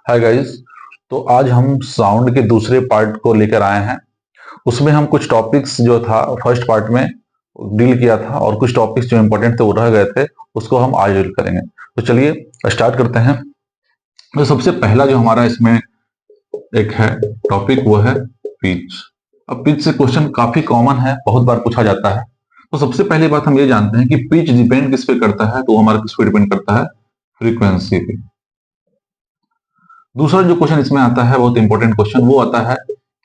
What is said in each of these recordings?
Hi guys. तो आज हम साउंड के दूसरे पार्ट को लेकर आए हैं। उसमें हम कुछ टॉपिक्स जो था फर्स्ट पार्ट में डील किया था और कुछ टॉपिक्स जो इंपॉर्टेंट थे वो रह गए थे, उसको हम आज डील करेंगे। तो चलिए स्टार्ट करते हैं। तो सबसे पहला जो हमारा इसमें एक है टॉपिक वो है पिच। अब पिच से क्वेश्चन काफी कॉमन है, बहुत बार पूछा जाता है। तो सबसे पहली बात हम ये जानते हैं कि पिच डिपेंड किस पे करता है, तो हमारा किस पे डिपेंड करता है, फ्रीक्वेंसी पे। दूसरा जो क्वेश्चन इसमें आता है बहुत इंपॉर्टेंट क्वेश्चन, वो आता है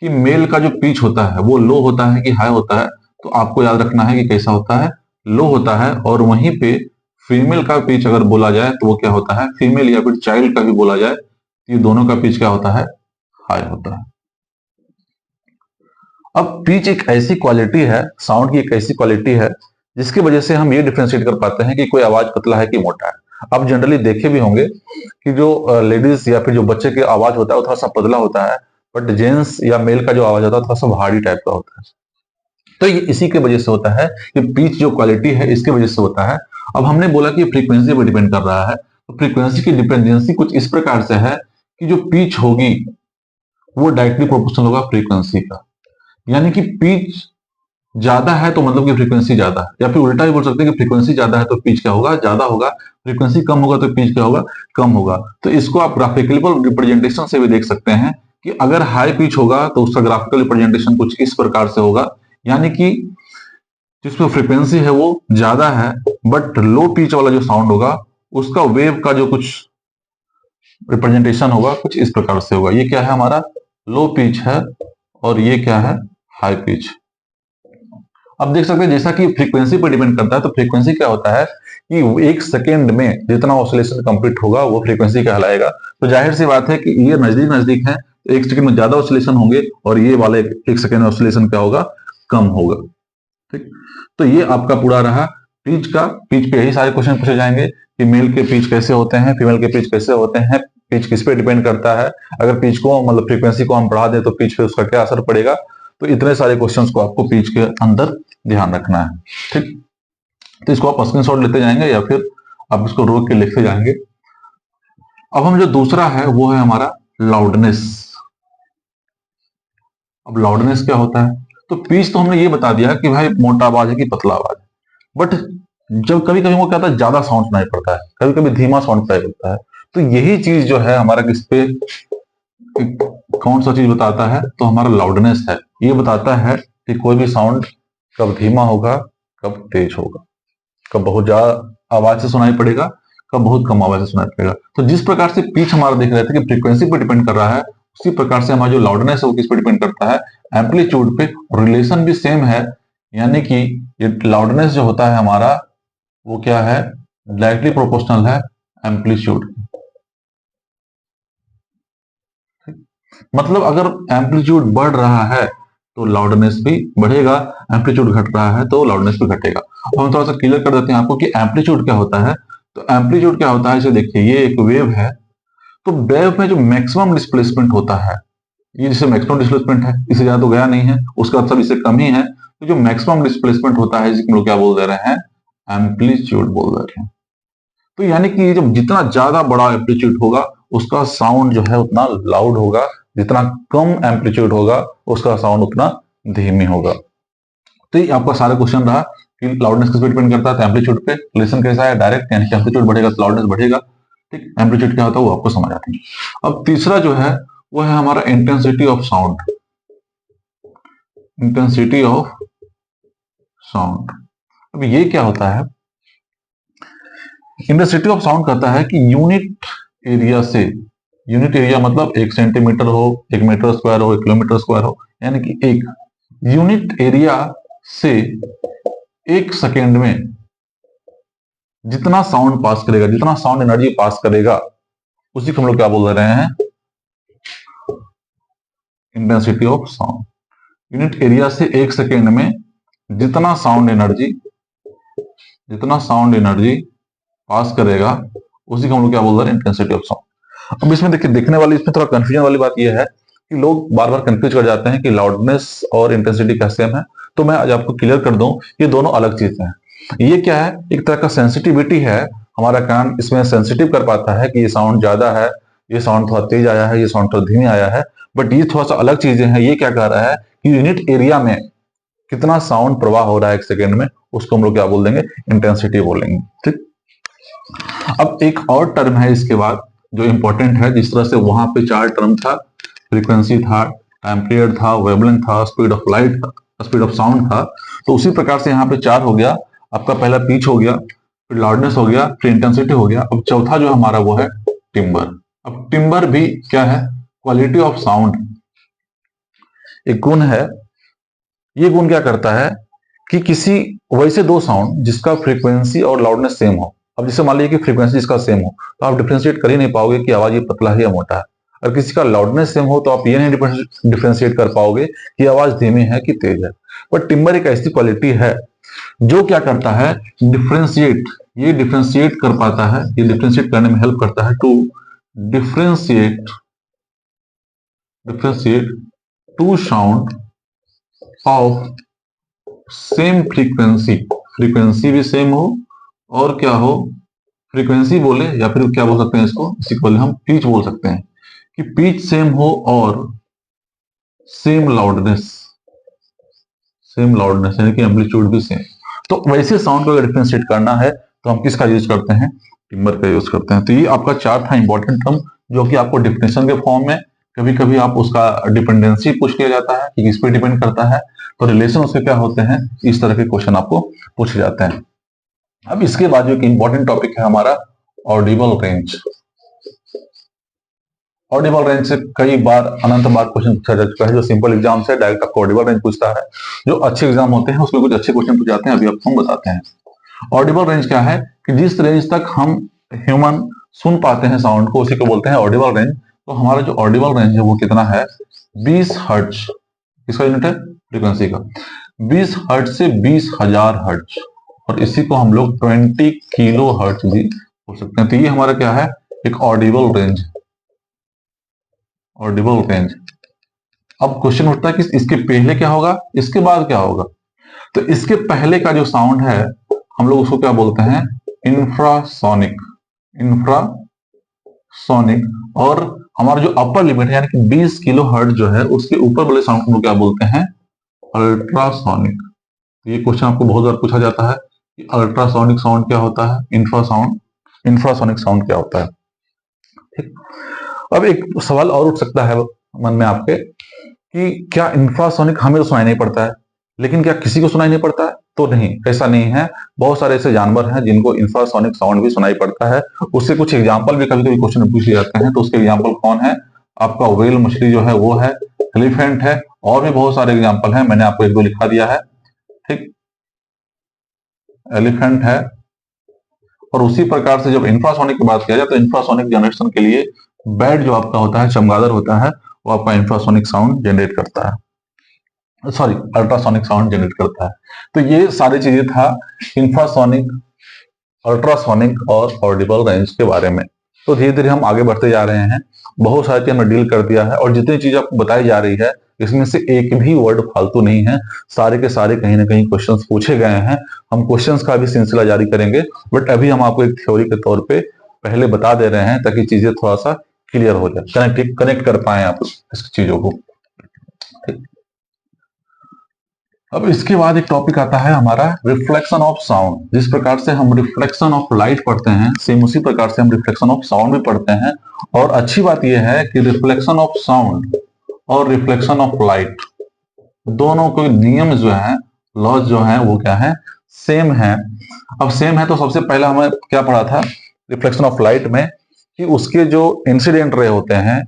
कि मेल का जो पिच होता है वो लो होता है कि हाई होता है। तो आपको याद रखना है कि कैसा होता है, लो होता है। और वहीं पे फीमेल का पिच अगर बोला जाए तो वो क्या होता है, फीमेल या फिर चाइल्ड का भी बोला जाए तो ये दोनों का पिच क्या होता है, हाई होता है। अब पिच एक ऐसी क्वालिटी है, साउंड की एक ऐसी क्वालिटी है जिसकी वजह से हम ये डिफ्रेंशिएट कर पाते हैं कि कोई आवाज पतला है कि मोटा है। आप जनरली देखे भी होंगे कि जो लेडीज या फिर जो बच्चे की आवाज होता है वो थोड़ा सा पतला होता है, बट जेंट्स या मेल का जो आवाज होता है थोड़ा सा भारी टाइप का होता है। तो ये इसी के वजह से होता है कि पिच जो क्वालिटी है इसके वजह से होता है। अब हमने बोला कि फ्रीक्वेंसी पर डिपेंड कर रहा है, तो फ्रीक्वेंसी की डिपेंडेंसी कुछ इस प्रकार से है कि जो पिच होगी वो डायरेक्टली प्रोपोर्शनल होगा फ्रीक्वेंसी का। यानी कि पिच ज्यादा है तो मतलब कि फ्रीक्वेंसी ज्यादा है, या फिर उल्टा भी बोल सकते हैं कि फ्रीक्वेंसी ज्यादा है तो पिच क्या होगा, ज्यादा होगा। फ्रीक्वेंसी कम होगा तो पिच क्या होगा, कम होगा। तो इसको आप ग्राफिकल रिप्रेजेंटेशन से भी देख सकते हैं कि अगर हाई पिच होगा तो उसका ग्राफिकल रिप्रेजेंटेशन कुछ इस प्रकार से होगा। यानी कि जिसमें फ्रीक्वेंसी है वो ज्यादा है, बट लो पिच वाला जो साउंड होगा उसका वेव का जो कुछ रिप्रेजेंटेशन होगा कुछ इस प्रकार से होगा। ये क्या है, हमारा लो पिच है, और ये क्या है, हाई पिच। अब देख सकते हैं जैसा कि फ्रीक्वेंसी पर डिपेंड करता है, तो फ्रीक्वेंसी क्या होता है कि एक सेकेंड में जितना ऑसिलेशन कंप्लीट होगा वो फ्रीक्वेंसी कहलाएगा। तो जाहिर सी बात है कि ये नजदीक नजदीक है तो एक सेकेंड में ज्यादा ऑसिलेशन होंगे, और ये वाले एक सेकेंड में ऑसिलेशन क्या होगा, कम होगा। ठीक। तो ये आपका पूरा रहा पिच का। पिच पे यही सारे क्वेश्चन पूछे जाएंगे कि मेल के पिच कैसे होते हैं, फीमेल के पिच कैसे होते हैं, पिच किस पे डिपेंड करता है, अगर पिच को मतलब फ्रीक्वेंसी को हम बढ़ा दें तो पिच पे उसका क्या असर पड़ेगा। तो इतने सारे क्वेश्चंस को आपको पिच के अंदर ध्यान रखना है। ठीक। तो इसको आप स्क्रीनशॉट लेते जाएंगे या फिर आप इसको रोक के लिखते जाएंगे। अब हम जो दूसरा है वो है हमारा लाउडनेस। अब लाउडनेस क्या होता है, तो पिच तो हमने ये बता दिया कि भाई मोटा आवाज है कि पतला आवाज है, बट जब कभी कभी वो क्या होता है ज्यादा साउंड सुनाई पड़ता है, कभी कभी धीमा साउंड सुनाई पड़ता है। तो यही चीज जो है हमारा किस पे, कौन सा चीज बताता है, तो हमारा लाउडनेस है। ये बताता है कि कोई भी साउंड कब धीमा होगा, कब तेज होगा, कब बहुत ज्यादा आवाज से सुनाई पड़ेगा, कब बहुत कम आवाज से सुनाई पड़ेगा। तो जिस प्रकार से पिच हमारा देख रहे थे कि फ्रीक्वेंसी पर डिपेंड कर रहा है, उसी प्रकार से हमारा जो लाउडनेस है वो किस पर डिपेंड करता है, एम्पलीट्यूड पे। रिलेशन भी सेम है, यानी कि ये लाउडनेस जो होता है हमारा वो क्या है, डायरेक्टली प्रोपोर्शनल है एम्पलीट्यूड। मतलब अगर एम्पलीट्यूड बढ़ रहा है तो लाउडनेस भी बढ़ेगा, एम्पलीट्यूड घट रहा है तो लाउडनेस भी घटेगा। अब हम थोड़ा सा क्लियर कर देते हैं आपको कि एम्पलीट्यूड क्या होता है। तो एम्पलीट्यूड क्या होता है, इसे देखिए, ये एक वेव है। तो वेव में जो मैक्सिमम डिस्प्लेसमेंट होता है, ये जैसे मैक्सिमम डिस्प्लेसमेंट है, इससे ज्यादा तो गया नहीं है, उसका मतलब इससे कम ही है। तो जो मैक्सिमम डिस्प्लेसमेंट होता है जिसको हम लोग क्या बोल दे रहे हैं, एम्पलीट्यूड बोल दे रहे हैं। तो यानी कि जब जितना ज्यादा बड़ा एम्पलीट्यूड होगा उसका साउंड जो है उतना लाउड होगा, जितना कम एम्पलीट्यूड होगा उसका साउंड उतना धीमी होगा। तो ये आपका सारा क्वेश्चन रहा कि लाउडनेस किस पे डिपेंड करता है, तो एम्पलीट्यूड पे। रिलेशन कैसा है, डायरेक्ट, यानी कि एम्पलीट्यूड बढ़ेगा तो लाउडनेस बढ़ेगा। ठीक, एम्पलीट्यूड क्या होता है वो आपको समझ आते हैं। अब तीसरा जो है वो है हमारा intensity of sound. Intensity of sound, अब ये क्या होता है, इंटेंसिटी ऑफ साउंड कहता है कि यूनिट एरिया से, यूनिट एरिया मतलब 1 सेंटीमीटर हो, 1 मीटर स्क्वायर हो, 1 किलोमीटर स्क्वायर हो, यानी कि एक यूनिट एरिया से 1 सेकेंड में जितना साउंड पास करेगा, जितना साउंड एनर्जी पास करेगा, उसी को हम लोग क्या बोल रहे हैं, intensity of sound. Unit area से 1 सेकेंड में जितना साउंड एनर्जी, जितना साउंड एनर्जी पास करेगा उसी को हम लोग क्या बोल रहे हैं, इंटेंसिटी ऑफ साउंड। अब इसमें देखिए, देखने वाली, इसमें थोड़ा कंफ्यूजन वाली बात यह है कि लोग बार बार कंफ्यूज कर जाते हैं कि लाउडनेस और इंटेंसिटी क्या सेम है। तो मैं आज आपको क्लियर कर दूं, ये दोनों अलग चीजें हैं। ये क्या है, एक तरह का सेंसिटिविटी है, हमारा कान इसमें सेंसिटिव कर पाता है कि ये साउंड ज्यादा है, ये साउंड थोड़ा तेज आया है, ये साउंड थोड़ा धीमे आया है। बट ये थोड़ा सा अलग चीजें हैं। ये क्या कह रहा है कि यूनिट एरिया में कितना साउंड प्रवाह हो रहा है एक सेकेंड में, उसको हम लोग क्या बोल देंगे, इंटेंसिटी बोलेंगे। ठीक। अब एक और टर्म है इसके बाद जो इंपॉर्टेंट है। जिस तरह से वहां पे 4 टर्म था, फ्रीक्वेंसी था, टाइम पीरियड था, वेवलेंथ था, स्पीड ऑफ लाइट था, स्पीड ऑफ साउंड था, तो उसी प्रकार से यहाँ पे 4 हो गया। आपका पहला पिच हो गया, फिर लाउडनेस हो गया, फिर इंटेंसिटी हो गया। अब चौथा जो हमारा वो है टिम्बर। अब टिम्बर भी क्या है, क्वालिटी ऑफ साउंड एक गुण है। ये गुण क्या करता है कि किसी वैसे दो साउंड जिसका फ्रीक्वेंसी और लाउडनेस सेम हो। अब जैसे मान लीजिए कि फ्रीक्वेंसी जिसका सेम हो तो आप डिफ्रेंशिएट कर ही नहीं पाओगे कि आवाज ये पतला है या मोटा है। और किसी का लाउडनेस सेम हो तो आप ये नहीं डिफ्रेंशिएट कर पाओगे कि आवाज धीमी है कि तेज है। पर टिम्बर एक ऐसी क्वालिटी है जो क्या करता है, डिफ्रेंशिएट, ये डिफ्रेंशिएट कर पाता है, ये डिफ्रेंशिएट करने में हेल्प करता है। To differentiate two sound of same frequency, frequency भी सेम हो और क्या हो, फ्रीक्वेंसी बोले या फिर क्या बोल सकते हैं इसको, इसी को बोले हम पिच बोल सकते हैं कि पिच सेम हो और सेम लाउडनेस, यानी कि एम्पलीट्यूड भी सेम। तो वैसे साउंड को अगर डिफरेंशिएट करना है तो हम किसका यूज करते हैं, टिम्बर का यूज करते हैं। तो ये आपका 4 था इंपॉर्टेंट टर्म जो कि आपको डिफिनेशन के फॉर्म में, कभी कभी आप उसका डिपेंडेंसी पूछ लिया जाता है कि किस पे डिपेंड करता है, तो रिलेशन उसके क्या होते हैं, इस तरह के क्वेश्चन आपको पूछे जाते हैं। अब इसके बाद जो एक इंपॉर्टेंट टॉपिक है हमारा ऑडिबल रेंज। ऑडिबल रेंज से कई बार अनंत बार क्वेश्चन पूछा जा चुका है। जो सिंपल एग्जाम से डायरेक्ट आपको ऑडिबल रेंज पूछता है, जो अच्छे एग्जाम होते हैं उसमें कुछ अच्छे क्वेश्चन पूछ जाते हैं, अभी आपको हम बताते हैं। ऑडिबल रेंज क्या है कि जिस रेंज तक हम ह्यूमन सुन पाते हैं साउंड को, उसी को बोलते हैं ऑडिबल रेंज। तो हमारा जो ऑडिबल रेंज है वो कितना है, 20 हर्ट्ज। किसका यूनिट है, फ्रीक्वेंसी का। 20 हर्ट्ज से 20,000 हर्ट्ज, और इसी को हम लोग 20 किलो हर्ट्ज भी बोल सकते हैं। तो ये हमारा क्या है, एक ऑडिबल रेंज, ऑडिबल रेंज। अब क्वेश्चन उठता है कि इसके पहले क्या होगा, इसके बाद क्या होगा। तो इसके पहले का जो साउंड है हम लोग उसको क्या बोलते हैं, इंफ्रासोनिक, इंफ्रासोनिक। और हमारा जो अपर लिमिट है यानी कि 20 किलो हर्ट्ज जो है, उसके ऊपर वाले साउंड को क्या बोलते हैं, अल्ट्रासोनिक। ये क्वेश्चन आपको बहुत बार पूछा जाता है कि अल्ट्रासोनिक साउंड क्या होता है, इंफ्रासोनिक साउंड क्या होता है। ठीक। अब एक सवाल और उठ सकता है मन में आपके कि क्या इंफ्रासोनिक हमें तो सुनाई नहीं पड़ता है, लेकिन क्या किसी को सुनाई नहीं पड़ता है, तो नहीं, ऐसा नहीं है। बहुत सारे ऐसे जानवर हैं जिनको इंफ्रासोनिक साउंड भी सुनाई पड़ता है। उससे कुछ एग्जांपल भी कभी कभी क्वेश्चन पूछ जाते हैं। तो उसके एग्जांपल कौन है, आपका व्हेल मछली जो है वो है, एलिफेंट है, और भी बहुत सारे एग्जांपल हैं, मैंने आपको 1-2 लिखा दिया है। ठीक, एलिफेंट है। और उसी प्रकार से जब इंफ्रासोनिक की बात किया जाए तो इंफ्रासोनिक जनरेशन के लिए बैट जो आपका होता है, चमगादड़ होता है, वो आपका इंफ्रासोनिक साउंड जनरेट करता है, सॉरी अल्ट्रासोनिक साउंड जनरेट करता है। तो ये सारी चीजें था इंफ्रासोनिक, अल्ट्रासोनिक और ऑडिबल रेंज के बारे में। तो धीरे धीरे हम आगे बढ़ते जा रहे हैं, बहुत सारी चीज हमने डील कर दिया है, और जितनी चीज आपको बताई जा रही है इसमें से एक भी वर्ड फालतू नहीं है, सारे के सारे कहीं ना कहीं क्वेश्चंस पूछे गए हैं। हम क्वेश्चंस का भी सिलसिला जारी करेंगे, बट अभी हम आपको एक थ्योरी के तौर पे पहले बता दे रहे हैं ताकि चीजें थोड़ा सा क्लियर हो जाए, कनेक्ट कर पाए आप इस चीजों को। ठीक। अब इसके बाद एक टॉपिक आता है हमारा रिफ्लेक्शन ऑफ साउंड। जिस प्रकार से हम रिफ्लेक्शन ऑफ लाइट पढ़ते हैं, सेम उसी प्रकार से हम रिफ्लेक्शन ऑफ साउंड भी पढ़ते हैं। और अच्छी बात यह है कि रिफ्लेक्शन ऑफ साउंड और रिफ्लेक्शन ऑफ लाइट दोनों के नियम जो है, लॉज जो है वो क्या है, सेम है। अब सेम है तो सबसे पहला हमें क्या पढ़ा था रिफ्लेक्शन ऑफ लाइट में, कि उसके जो इंसिडेंट रे होते हैं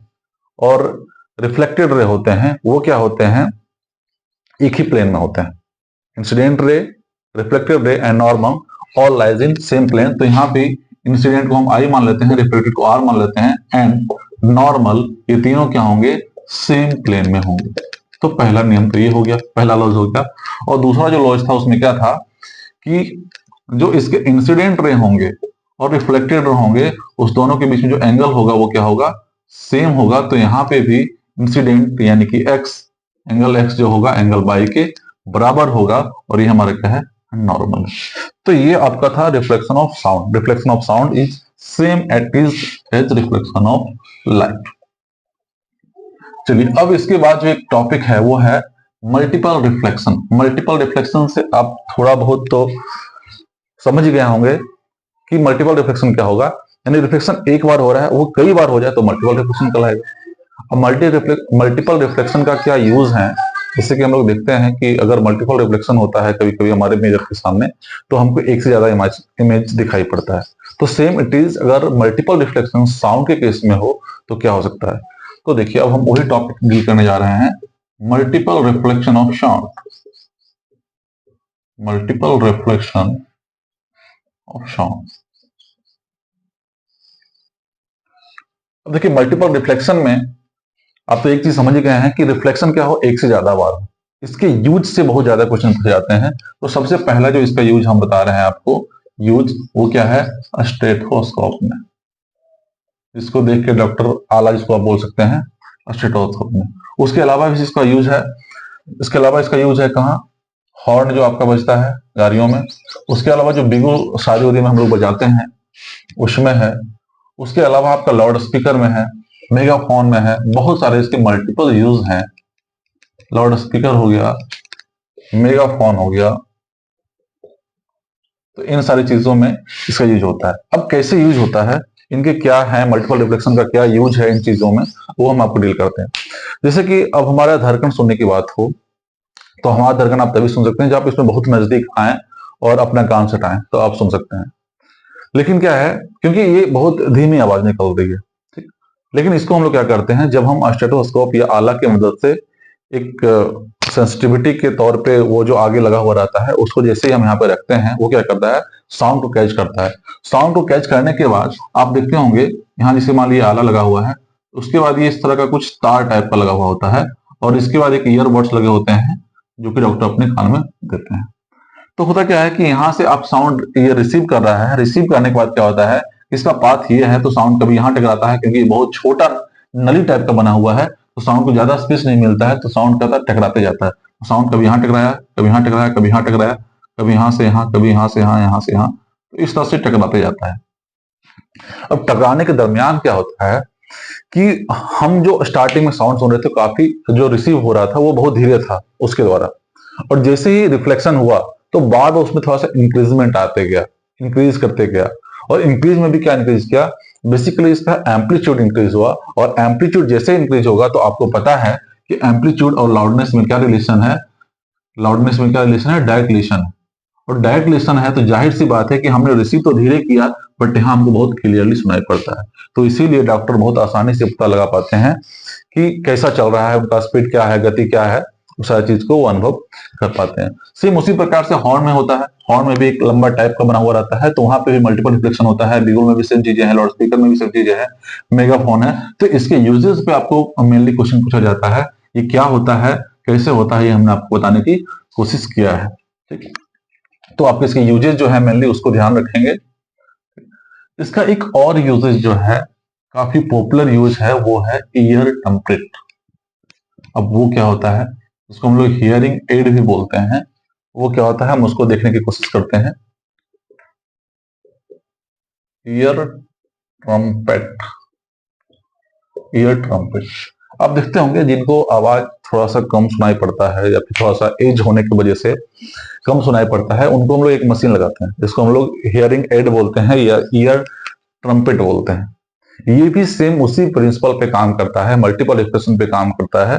और रिफ्लेक्टेड रे होते हैं वो क्या होते हैं, एक ही प्लेन में होते हैं। Incident ray, reflected ray and normal all lies in same plane. तो यहाँ पे इंसिडेंट को हम आई मान लेते हैं, रिफ्लेक्टेड को आर मान लेते हैं, एंड नॉर्मल, ये तीनों क्या होंगे, सेम प्लेन में होंगे। तो पहला नियम तो ये हो गया, पहला लॉज हो गया। और दूसरा जो लॉज था उसमें क्या था कि जो इसके इंसिडेंट रे होंगे और रिफ्लेक्टेड रे होंगे, उस दोनों के बीच में जो एंगल होगा वो क्या होगा, सेम होगा। तो यहाँ पे भी इंसिडेंट यानी कि एक्स, एंगल एक्स जो होगा एंगल बाई के बराबर होगा, और ये हमारा क्या है, नॉर्मल। तो ये आपका था reflection of sound. Reflection of sound is same as reflection of light. चलिए अब इसके बाद जो एक टॉपिक है वो है मल्टीपल रिफ्लेक्शन। मल्टीपल रिफ्लेक्शन से आप थोड़ा बहुत तो समझ गए होंगे कि मल्टीपल रिफ्लेक्शन क्या होगा। यानी रिफ्लेक्शन एक बार हो रहा है, वो कई बार हो जाए तो मल्टीपल रिफ्लेक्शन कहलाएगा। अब मल्टीपल रिफ्लेक्शन का क्या यूज है, जैसे कि हम लोग देखते हैं कि अगर मल्टीपल रिफ्लेक्शन होता है कभी कभी हमारे मिरर के सामने, तो हमको एक से ज्यादा इमेज दिखाई पड़ता है। तो सेम इट इज अगर मल्टीपल रिफ्लेक्शन साउंड के केस में हो तो क्या हो सकता है। तो देखिए अब हम वही टॉपिक डील करने जा रहे हैं, multiple reflection of sound. Multiple reflection of sound. अब देखिए मल्टीपल रिफ्लेक्शन में आप तो एक चीज समझ गए हैं कि रिफ्लेक्शन क्या हो, एक से ज्यादा बार हो। इसके यूज से बहुत ज्यादा क्वेश्चन पूछे जाते हैं। तो सबसे पहला जो इसका यूज हम बता रहे हैं आपको, यूज वो क्या है, स्टेथोस्कोप में। इसको देख के डॉक्टर आला जिसको आप बोल सकते हैं, स्टेथोस्कोप में। उसके अलावा भी इसका यूज है, इसके अलावा इसका यूज है कहाँ, हॉर्न जो आपका बजता है गाड़ियों में। उसके अलावा जो बिगु शादी उदी में हम लोग बजाते हैं उसमें है। उसके अलावा आपका लाउड स्पीकर में है, मेगाफोन में है, बहुत सारे इसके मल्टीपल यूज हैं। लाउड स्पीकर हो गया, मेगाफोन हो गया, तो इन सारी चीजों में इसका यूज होता है। अब कैसे यूज होता है, इनके क्या है, मल्टीपल रिफ्लेक्शन का क्या यूज है इन चीजों में, वो हम आपको डील करते हैं। जैसे कि अब हमारा धड़कन सुनने की बात हो, तो हमारा धड़कन आप तभी सुन सकते हैं जब आप इसमें बहुत नजदीक आए और अपना कान सटाएं तो आप सुन सकते हैं। लेकिन क्या है, क्योंकि ये बहुत धीमी आवाज निकल रही है, ठीक। लेकिन इसको हम लोग क्या करते हैं, जब हम स्टेथोस्कोप या आला की मदद से एक सेंसिटिविटी के तौर पे वो जो आगे लगा हुआ रहता है उसको जैसे ही हम यहाँ पे रखते हैं, वो क्या करता है, साउंड को कैच करता है। साउंड को कैच करने के बाद आप देखते होंगे यहाँ जैसे मान लीजिए आला लगा हुआ है, उसके बाद ये इस तरह का कुछ तार टाइप का लगा हुआ होता है, और इसके बाद एक ईयरबड्स लगे होते हैं जो कि डॉक्टर अपने कान में देते हैं। तो होता क्या है कि यहाँ से आप साउंड ये रिसीव कर रहा है, रिसीव करने के बाद क्या होता है, इसका पाथ ये है तो साउंड कभी यहाँ टकराता है, क्योंकि बहुत छोटा नली टाइप का बना हुआ है तो साउंड को ज्यादा स्पेस नहीं मिलता है, तो साउंड क्या टकराते जाता है। साउंड कभी यहाँ टकराया, कभी यहाँ टकराया, कभी यहाँ टकराया, कभी यहाँ से यहाँ, कभी यहाँ से यहाँ, यहाँ से यहाँ, तो इस तरह से टकराते जाता है। अब टकराने के दरमियान क्या होता है कि हम जो स्टार्टिंग में साउंड सुन रहे थे, काफी जो रिसीव हो रहा था वो बहुत धीरे था उसके द्वारा, और जैसे ही रिफ्लेक्शन हुआ तो बाद में उसमें थोड़ा सा इंक्रीजमेंट आते गया, इंक्रीज करते गया। और इंक्रीज में भी क्या इंक्रीज किया, बेसिकली इसका एम्पलीट्यूड इंक्रीज हुआ, और एम्पलीट्यूड जैसे इंक्रीज होगा तो आपको पता है कि एम्पलीट्यूड और लाउडनेस में क्या रिलेशन है, लाउडनेस में क्या रिलेशन है, डायरेक्ट रिलेशन है। और डायरेक्ट रिलेशन है तो जाहिर सी बात है कि हमने रिसीव तो धीरे किया बट यहाँ हमको बहुत क्लियरली सुनाई पड़ता है। तो इसीलिए डॉक्टर बहुत आसानी से पता लगा पाते हैं कि कैसा चल रहा है, उनका स्पीड क्या है, गति क्या है, उस सारी चीज को वो अनुभव कर पाते हैं। सेम उसी प्रकार से हॉर्न में होता है, हॉर्न में भी एक लंबा टाइप का बना हुआ रहता है, तो वहां पे भी मल्टीपल रिफ्लेक्शन होता है। बिगुल में भी सेम चीजें हैं, लाउड स्पीकर में भी सेम चीजें हैं, मेगाफोन है। तो इसके यूजेस पे आपको मेनली क्वेश्चन पूछा जाता है, ये क्या होता है, कैसे होता है, ये हमने आपको बताने की कोशिश किया है, ठीक। तो आप इसके यूजेस जो है मेनली उसको ध्यान रखेंगे। इसका एक और यूजेस जो है, काफी पॉपुलर यूज है, वो है ईयर टम्परेट। अब वो क्या होता है, उसको हम लोग हियरिंग एड भी बोलते हैं। वो क्या होता है, हम उसको देखने की कोशिश करते हैं। Year trumpet, year trumpet. आप देखते होंगे जिनको आवाज थोड़ा सा कम सुनाई पड़ता है या फिर थोड़ा सा एज होने की वजह से कम सुनाई पड़ता है, उनको हम लोग एक मशीन लगाते हैं जिसको हम लोग हियरिंग एड बोलते हैं या ईयर ट्रम्पेट बोलते हैं। ये भी सेम उसी प्रिंसिपल पे काम करता है, मल्टीपल रिफ्लेक्शन पे काम करता है,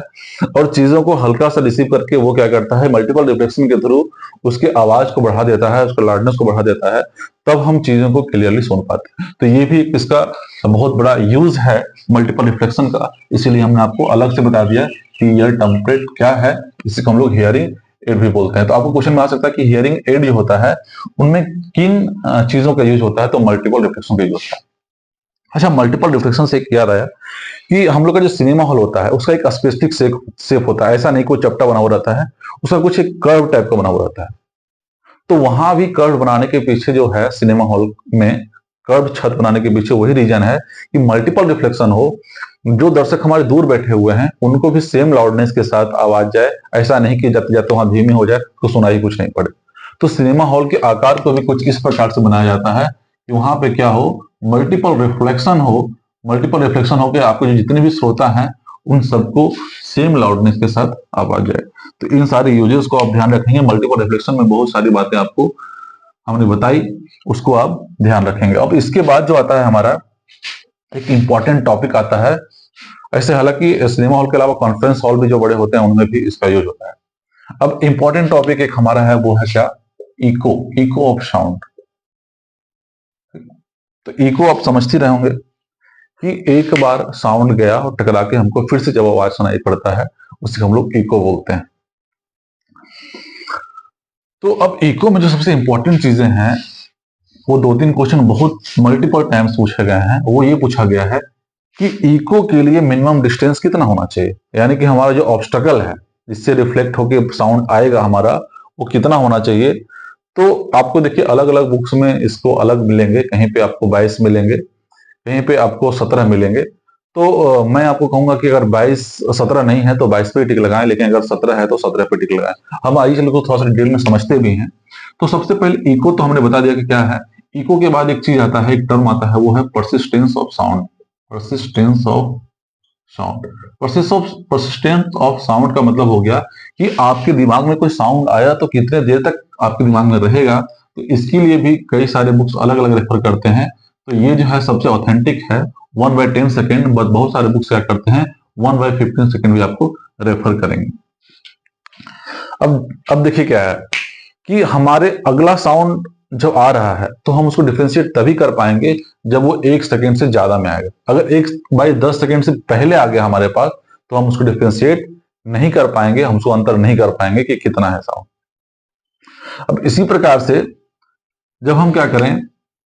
और चीजों को हल्का सा रिसीव करके वो क्या करता है, मल्टीपल रिफ्लेक्शन के थ्रू उसके आवाज को बढ़ा देता है, उसके लाउडनेस को बढ़ा देता है, तब हम चीजों को क्लियरली सुन पाते हैं। तो ये भी इसका बहुत बड़ा यूज है मल्टीपल रिफ्लेक्शन का, इसीलिए हमने आपको अलग से बता दिया कि ईयर टम्परेट क्या है, इसी को हम लोग हियरिंग एड भी बोलते हैं। तो आपको क्वेश्चन में आ सकता है कि हियरिंग एड जो होता है उनमें किन चीजों का यूज होता है, तो मल्टीपल रिफ्लेक्शन का यूज होता है। अच्छा, मल्टीपल रिफ्लेक्शन से एक याद आया कि हम लोग का जो सिनेमा हॉल होता है उसका एक स्पेसिफिक शेप होता है, ऐसा नहीं कोई चपटा बना हुआ रहता है, उसका कुछ एक कर्व टाइप का बना हुआ रहता है। तो वहां भी कर्व बनाने के पीछे जो है, सिनेमा हॉल में कर्व छत बनाने के पीछे वही रीजन है कि मल्टीपल रिफ्लेक्शन हो, जो दर्शक हमारे दूर बैठे हुए हैं उनको भी सेम लाउडनेस के साथ आवाज जाए, ऐसा नहीं कि जाते जाते वहां धीमी हो जाए तो सुनाई कुछ नहीं पड़े। तो सिनेमा हॉल के आकार को भी कुछ इस प्रकार से बनाया जाता है कि वहां पे क्या हो, मल्टीपल रिफ्लेक्शन हो, मल्टीपल रिफ्लेक्शन होकर आपको जो जितने भी श्रोता हैं उन सबको सेम लाउडनेस के साथ आवाज जाए। तो इन सारे यूजेस को आप ध्यान रखेंगे। मल्टीपल रिफ्लेक्शन में बहुत सारी बातें आपको हमने बताई, उसको आप ध्यान रखेंगे। अब इसके बाद जो आता है हमारा एक इंपॉर्टेंट टॉपिक आता है, ऐसे हालांकि सिनेमा हॉल के अलावा कॉन्फ्रेंस हॉल भी जो बड़े होते हैं उनमें भी इसका यूज होता है। अब इंपॉर्टेंट टॉपिक एक हमारा है, वो है क्या, इको, इको ऑफ साउंड। तो इको आप समझते रहे होंगे कि एक बार साउंड गया और टकरा के हमको फिर से जब आवाज सुनाई पड़ता है उसे हम लोग इको बोलते हैं। तो अब इको में जो सबसे इंपॉर्टेंट चीजें हैं वो 2-3 क्वेश्चन बहुत मल्टीपल टाइम्स पूछे गए हैं। वो ये पूछा गया है कि इको के लिए मिनिमम डिस्टेंस कितना होना चाहिए, यानी कि हमारा जो ऑब्स्टेकल है जिससे रिफ्लेक्ट होकर साउंड आएगा हमारा, वो कितना होना चाहिए। तो आपको देखिए अलग अलग बुक्स में इसको अलग मिलेंगे, कहीं पे आपको 22 मिलेंगे, कहीं पे आपको 17 मिलेंगे। तो मैं आपको कहूंगा कि अगर 17 नहीं है तो 22 पे टिक लगाएं, लेकिन अगर 17 है तो 17 पे टिक लगाएं। हम आइए चलो तो थोड़ा सा डिटेल में समझते भी हैं। तो सबसे पहले इको तो हमने बता दिया कि क्या है। इको के बाद एक चीज आता है, एक टर्म आता है, वो है persistence of sound. Persistence of sound, persistence of sound का मतलब हो गया कि आपके दिमाग में कोई साउंड आया तो कितने देर तक आपके दिमाग में रहेगा। तो इसके लिए भी कई सारे बुक्स अलग अलग रेफर करते हैं। तो ये जो है सबसे ऑथेंटिक है 1/10 सेकेंड, बट बहुत सारे बुक्स क्या करते हैं 1/15 सेकेंड भी आपको रेफर करेंगे। अब देखिए क्या है कि हमारे अगला साउंड जब आ रहा है तो हम उसको डिफरेंशिएट तभी कर पाएंगे जब वो 1 सेकेंड से ज्यादा में आएगा। अगर 1/10 सेकेंड से पहले आ गया हमारे पास तो हम उसको डिफरेंशिएट नहीं कर पाएंगे, हम उसको अंतर नहीं कर पाएंगे कि कितना है साउंड। अब इसी प्रकार से जब हम क्या करें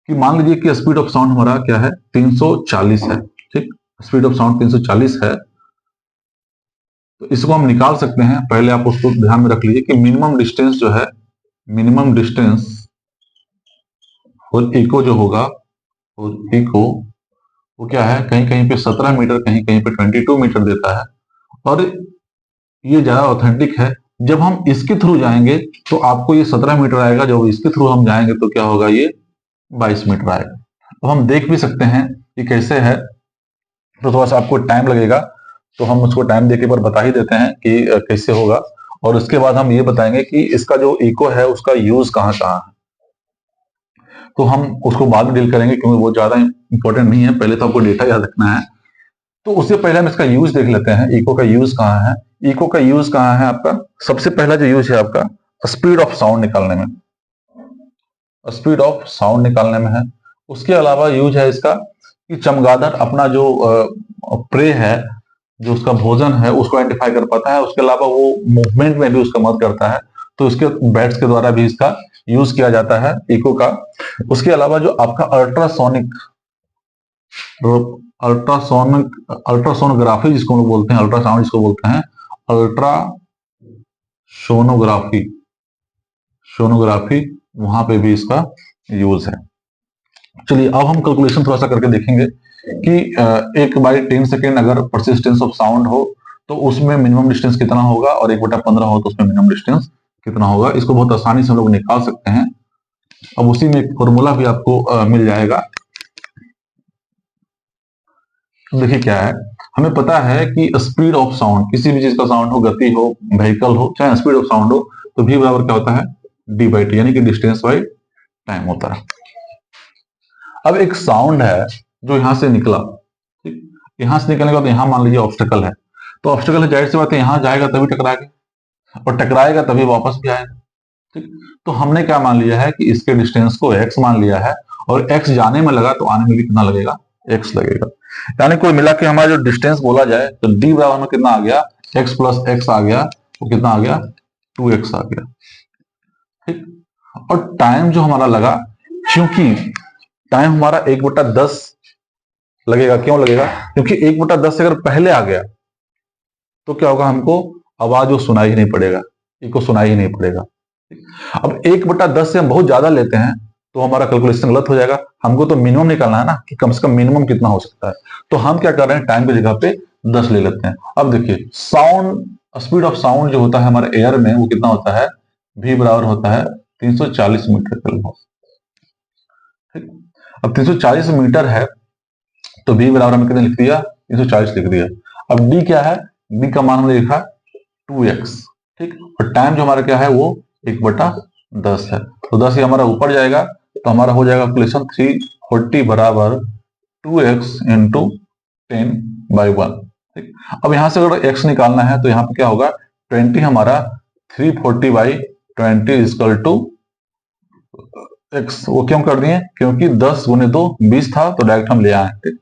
कि मान लीजिए कि स्पीड ऑफ साउंड हमारा क्या है 340 है, ठीक, स्पीड ऑफ साउंड 340 है। तो इसको हम निकाल सकते हैं। पहले आप उसको ध्यान में रख लीजिए कि मिनिमम डिस्टेंस जो है, मिनिमम डिस्टेंस और इको जो होगा, और इको वो क्या है, कहीं कहीं पे 17 मीटर, कहीं कहीं पे 22 मीटर देता है। और ये ज्यादा ऑथेंटिक है। जब हम इसके थ्रू जाएंगे तो आपको ये 17 मीटर आएगा, जब इसके थ्रू हम जाएंगे तो क्या होगा, ये 22 मीटर आएगा। तो हम देख भी सकते हैं कि कैसे है। तो थोड़ा सा आपको टाइम लगेगा, तो हम उसको टाइम देके पर बता ही देते हैं कि कैसे होगा। और उसके बाद हम ये बताएंगे कि इसका जो इको है उसका यूज कहाँ कहाँ है। तो हम उसको बाद में डील करेंगे क्योंकि वो ज्यादा इंपॉर्टेंट नहीं है। पहले तो आपको डेटा याद रखना है। तो उससे पहले हम इसका यूज देख लेते हैं, इको का यूज कहाँ है। इको का यूज कहाँ है आपका, सबसे पहला जो यूज है आपका स्पीड ऑफ साउंड निकालने में, स्पीड ऑफ साउंड निकालने में है। उसके अलावा यूज है इसका कि चमगादड़ अपना जो प्रे है, जो उसका भोजन है, उसको आइडेंटिफाई कर पाता है। उसके अलावा वो मूवमेंट में भी उसका मदद करता है, तो इसके बैट्स के द्वारा भी इसका यूज किया जाता है इको का। उसके अलावा जो आपका अल्ट्रासोनोग्राफी जिसको हम लोग बोलते हैं, अल्ट्रासाउंड जिसको बोलते हैं, अल्ट्रासोनोग्राफी, सोनोग्राफी, वहां पे भी इसका यूज है। चलिए अब हम कैलकुलेशन थोड़ा सा करके देखेंगे कि 1/10 सेकेंड अगर परसिस्टेंस ऑफ साउंड हो तो उसमें मिनिमम डिस्टेंस कितना होगा, और 1/15 हो तो उसमें मिनिमम डिस्टेंस कितना होगा। इसको बहुत आसानी से हम लोग निकाल सकते हैं। अब उसी में एक फॉर्मूला भी आपको मिल जाएगा। देखिए क्या है, हमें पता है कि स्पीड ऑफ साउंड, किसी भी चीज का साउंड हो, गति हो, व्हीकल हो, चाहे स्पीड ऑफ साउंड हो, तो v बराबर क्या होता है, d/t, यानी कि डिस्टेंस बाई टाइम होता है। अब एक साउंड है जो यहां से निकला, ठीक, यहां से निकलने के बाद यहां मान लीजिए ऑब्स्टेकल है, तो ऑब्स्टेकल है, जाहिर सी बात है यहां जाएगा तभी टकराएगा, और टकराएगा तभी वापस भी आएगा, ठीक। तो हमने क्या मान लिया है कि इसके डिस्टेंस को x मान लिया है, और x जाने में लगा तो आने में भी कितना लगेगा, x लगेगा। यानी कोई मिला के हमारा जो डिस्टेंस बोला जाए तो d बराबर में कितना आ गया, x + x आ गया, वो कितना आ गया, 2x आ गया, ठीक। और टाइम जो हमारा लगा, क्योंकि टाइम हमारा 1/10 लगेगा, क्यों लगेगा, क्योंकि 1/10 से अगर पहले आ गया तो क्या होगा, हमको आवाज वो सुनाई ही नहीं पड़ेगा, इको सुनाई ही नहीं पड़ेगा। अब 1/10 से हम बहुत ज्यादा लेते हैं तो हमारा कैलकुलेशन गलत हो जाएगा। हमको तो मिनिमम निकालना है ना, कि कम से कम मिनिमम कितना हो सकता है। तो हम क्या कर रहे हैं, टाइम की जगह पे 10 ले लेते हैं। अब देखिए साउंड, स्पीड ऑफ साउंड जो होता है हमारे एयर में, वो कितना होता है, v बराबर होता है 340 मीटर के लगभग। ठीक, अब 340 मीटर है तो b बराबर हमने कितने लिख दिया, 340 लिख दिया। अब d क्या है, d का मान हमने लिखा 2x। ठीक, और टाइम जो हमारा क्या है वो 1/10 है, तो 10 ये हमारा ऊपर जाएगा, तो हमारा हो जाएगा कैलकुलेशन 340 बराबर 2x इंटू 10/1। ठीक, अब यहां से अगर x निकालना है तो यहाँ पे क्या होगा, 20 हमारा 340/20 इजकल टू x। वो क्यों कर दिए, क्योंकि 10 गुने 2 20 था, तो डायरेक्ट हम ले आए। ठीक,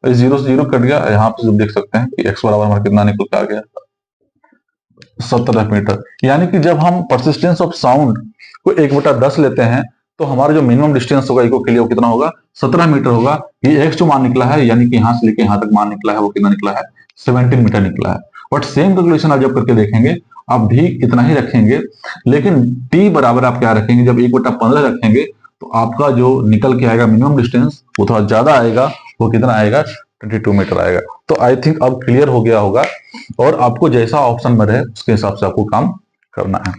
जीरो से जीरो कट गया, यहाँ पे देख सकते हैं कि x बराबर हमारा कितना निकल के आ गया, 17 मीटर। यानी कि जब हम परसिस्टेंस ऑफ साउंड को 1/10 लेते हैं तो हमारा जो मिनिमम डिस्टेंस होगा इको के लिए वो कितना होगा, 17 मीटर होगा। ये x जो मान निकला है, यानी कि यहां से लेके यहां तक मान निकला है, वो कितना निकला है, 17 मीटर निकला है। बट सेम कैलकुलेशन आप जब करके देखेंगे, आप भी इतना ही रखेंगे, लेकिन t बराबर आप क्या रखेंगे, जब 1/15 रखेंगे तो आपका जो निकल के आएगा मिनिमम डिस्टेंस वो थोड़ा ज्यादा आएगा, वो कितना आएगा, 22 मीटर आएगा। तो आई थिंक अब क्लियर हो गया होगा, और आपको जैसा ऑप्शन में रहे उसके हिसाब से आपको काम करना है।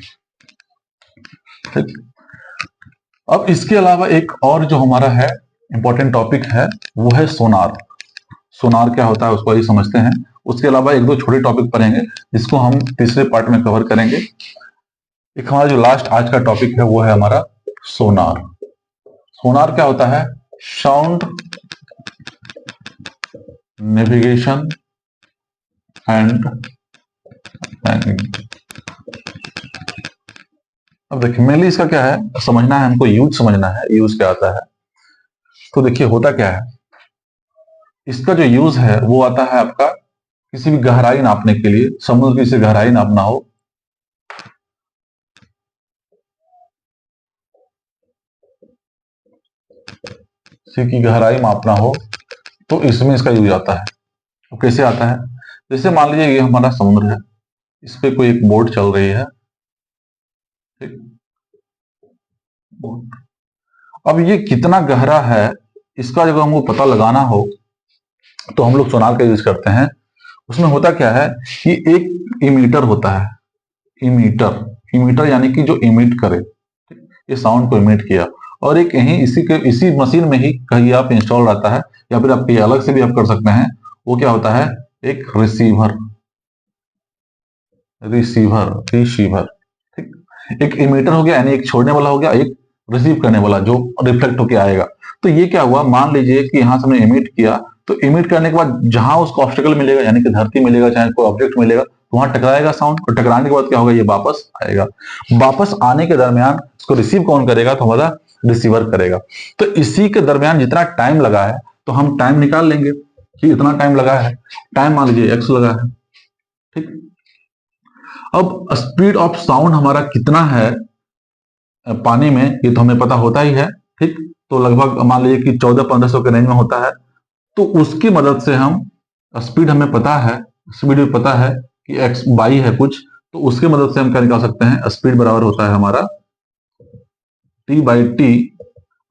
ठीक, अब इसके अलावा एक और जो हमारा है इंपॉर्टेंट टॉपिक है वो है सोनार। सोनार क्या होता है उसको ही समझते हैं, उसके अलावा एक दो छोटे टॉपिक पढ़ेंगे जिसको हम तीसरे पार्ट में कवर करेंगे। एक हमारा जो लास्ट आज का टॉपिक है वो है हमारा सोनार। सोनार क्या होता है, साउंड नेविगेशन एंड रैंकिंग। अब देखिए मेनली इसका क्या है समझना है, हमको यूज समझना है, यूज क्या आता है। तो देखिए होता क्या है, इसका जो यूज है वो आता है आपका किसी भी गहराई नापने के लिए, समुद्र की से गहराई नापना हो, सी की गहराई मापना हो, तो इसमें इसका यूज आता है। तो कैसे आता है, जैसे मान लीजिए ये हमारा समुद्र है, इस पे कोई एक बोट चल रही है। ठीक, अब ये कितना गहरा है इसका जब हमको पता लगाना हो तो हम लोग सोनार का यूज करते हैं। उसमें होता क्या है कि एक इमीटर होता है, इमीटर, इमीटर यानी कि जो इमिट करे, ये साउंड को इमिट किया, और एक यही इसी मशीन में ही कहीं आप इंस्टॉल रहता है, या फिर आप अलग से भी आप कर सकते हैं। वो क्या होता है, एक रिसीवर, रिसीवर, रिसीवर। ठीक, एक इमीटर हो गया यानी एक छोड़ने वाला हो गया, एक रिसीव करने वाला जो रिफ्लेक्ट होके आएगा। तो ये क्या हुआ, मान लीजिए कि यहां से हमने इमिट किया, तो इमिट करने के बाद जहां उसको ऑब्स्टेकल मिलेगा यानी कि धरती मिलेगा, चाहे कोई ऑब्जेक्ट मिलेगा, तो वहां टकराएगा साउंड, और टकराने के बाद क्या होगा, ये वापस आएगा। वापस आने के दरमियान उसको रिसीव कौन करेगा, तो हमारा रिसीवर करेगा। तो इसी के दरमियान जितना टाइम लगा है तो हम टाइम निकाल लेंगे कि इतना टाइम लगा है, टाइम मान लीजिए x लगा है। ठीक, अब स्पीड ऑफ साउंड हमारा कितना है पानी में, ये तो हमें पता होता ही है। ठीक, तो लगभग मान लीजिए कि 1400-1500 के रेंज में होता है। तो उसकी मदद से हम, स्पीड हमें पता है, स्पीड भी पता है कि x बाई है कुछ, तो उसके मदद से हम क्या निकाल सकते हैं, स्पीड बराबर होता है हमारा t/t।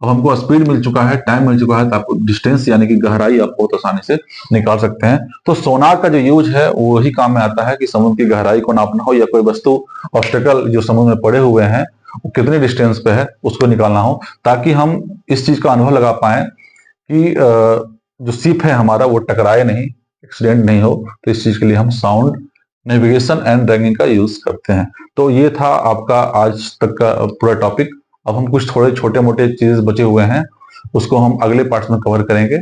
अब हमको स्पीड मिल चुका है, टाइम मिल चुका है, तो आपको डिस्टेंस यानी कि गहराई आप बहुत आसानी से निकाल सकते हैं। तो सोनार का जो यूज है वो वही काम में आता है कि समुद्र की गहराई को नापना हो, या कोई वस्तु ऑब्स्टेकल जो समुद्र में पड़े हुए हैं वो कितने डिस्टेंस पे है उसको निकालना हो, ताकि हम इस चीज का अनुभव लगा पाए कि जो शिप है हमारा वो टकराए नहीं, एक्सीडेंट नहीं हो। तो इस चीज के लिए हम साउंड नेविगेशन एंड रैंकिंग का यूज करते हैं। तो ये था आपका आज तक का पूरा टॉपिक। अब हम कुछ थोड़े छोटे मोटे चीज बचे हुए हैं, उसको हम अगले पार्ट में कवर करेंगे।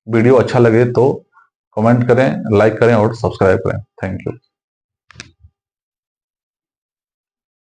वीडियो अच्छा लगे तो कमेंट करें, लाइक करें और सब्सक्राइब करें। Thank you.